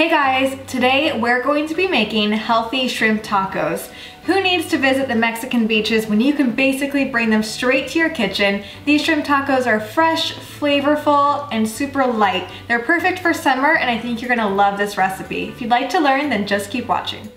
Hey guys, today we're going to be making healthy shrimp tacos. Who needs to visit the Mexican beaches when you can basically bring them straight to your kitchen? These shrimp tacos are fresh, flavorful, and super light. They're perfect for summer, and I think you're gonna love this recipe. If you'd like to learn, then just keep watching.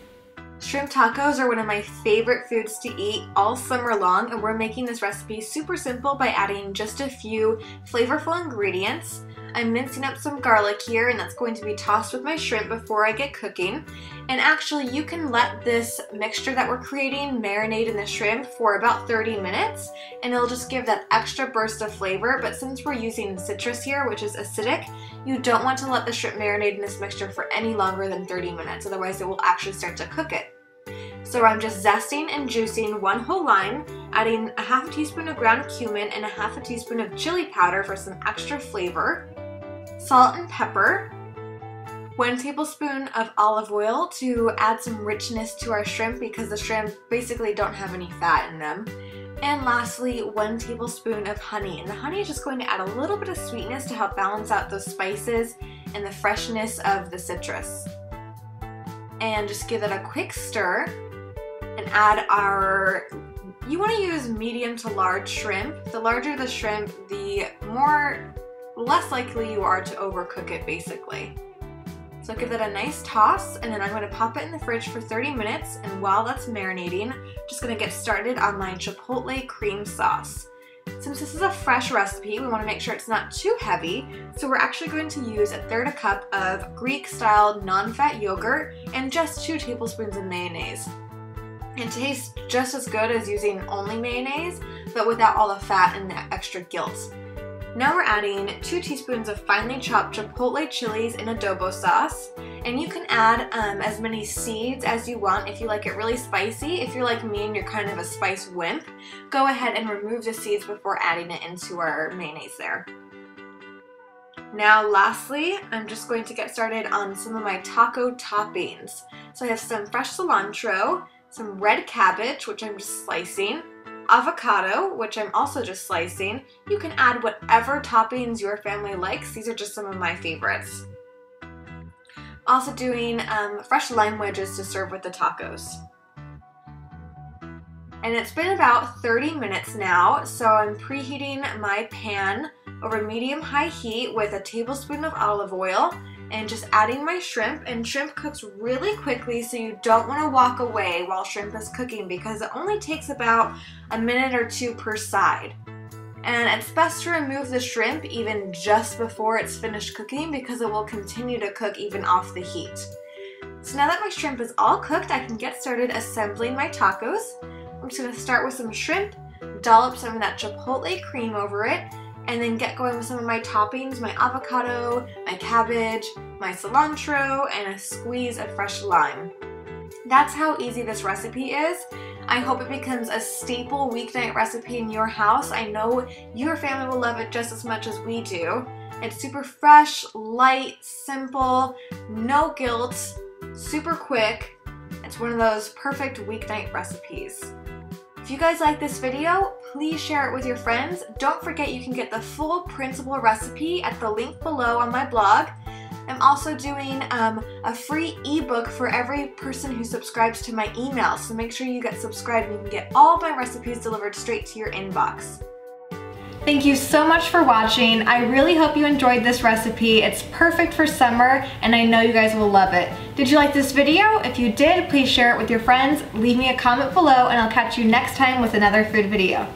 Shrimp tacos are one of my favorite foods to eat all summer long, and we're making this recipe super simple by adding just a few flavorful ingredients. I'm mincing up some garlic here, and that's going to be tossed with my shrimp before I get cooking. And actually, you can let this mixture that we're creating marinate in the shrimp for about 30 minutes, and it'll just give that extra burst of flavor. But since we're using citrus here, which is acidic, you don't want to let the shrimp marinate in this mixture for any longer than 30 minutes, otherwise it will actually start to cook it. So I'm just zesting and juicing one whole lime, adding a half a teaspoon of ground cumin and a half a teaspoon of chili powder for some extra flavor, salt and pepper, 1 tablespoon of olive oil to add some richness to our shrimp because the shrimp basically don't have any fat in them, and lastly 1 tablespoon of honey. And the honey is just going to add a little bit of sweetness to help balance out those spices and the freshness of the citrus. And just give it a quick stir and add our, you want to use medium to large shrimp. The larger the shrimp, the less likely you are to overcook it basically. So give that a nice toss, and then I'm going to pop it in the fridge for 30 minutes, and while that's marinating, I'm just going to get started on my chipotle cream sauce. Since this is a fresh recipe, we want to make sure it's not too heavy, so we're actually going to use 1/3 cup of Greek-style non-fat yogurt and just 2 tablespoons of mayonnaise. It tastes just as good as using only mayonnaise, but without all the fat and the extra guilt. Now we're adding 2 teaspoons of finely chopped chipotle chilies in adobo sauce, and you can add as many seeds as you want if you like it really spicy. If you're like me and you're kind of a spice wimp, go ahead and remove the seeds before adding it into our mayonnaise there. Now lastly, I'm just going to get started on some of my taco toppings. So I have some fresh cilantro, some red cabbage, which I'm just slicing, avocado, which I'm also just slicing. You can add whatever toppings your family likes. These are just some of my favorites. Also doing fresh lime wedges to serve with the tacos. And it's been about 30 minutes now, so I'm preheating my pan over medium-high heat with a tablespoon of olive oil and just adding my shrimp. And shrimp cooks really quickly, so you don't want to walk away while shrimp is cooking because it only takes about a minute or 2 per side. And it's best to remove the shrimp even just before it's finished cooking because it will continue to cook even off the heat. So now that my shrimp is all cooked, I can get started assembling my tacos. I'm just going to start with some shrimp, dollop some of that chipotle cream over it, and then get going with some of my toppings, my avocado, my cabbage, my cilantro, and a squeeze of fresh lime. That's how easy this recipe is. I hope it becomes a staple weeknight recipe in your house. I know your family will love it just as much as we do. It's super fresh, light, simple, no guilt, super quick. It's one of those perfect weeknight recipes. If you guys like this video, please share it with your friends. Don't forget you can get the full principal recipe at the link below on my blog. I'm also doing a free ebook for every person who subscribes to my email, so make sure you get subscribed and you can get all of my recipes delivered straight to your inbox. Thank you so much for watching. I really hope you enjoyed this recipe. It's perfect for summer, and I know you guys will love it. Did you like this video? If you did, please share it with your friends. Leave me a comment below, and I'll catch you next time with another food video.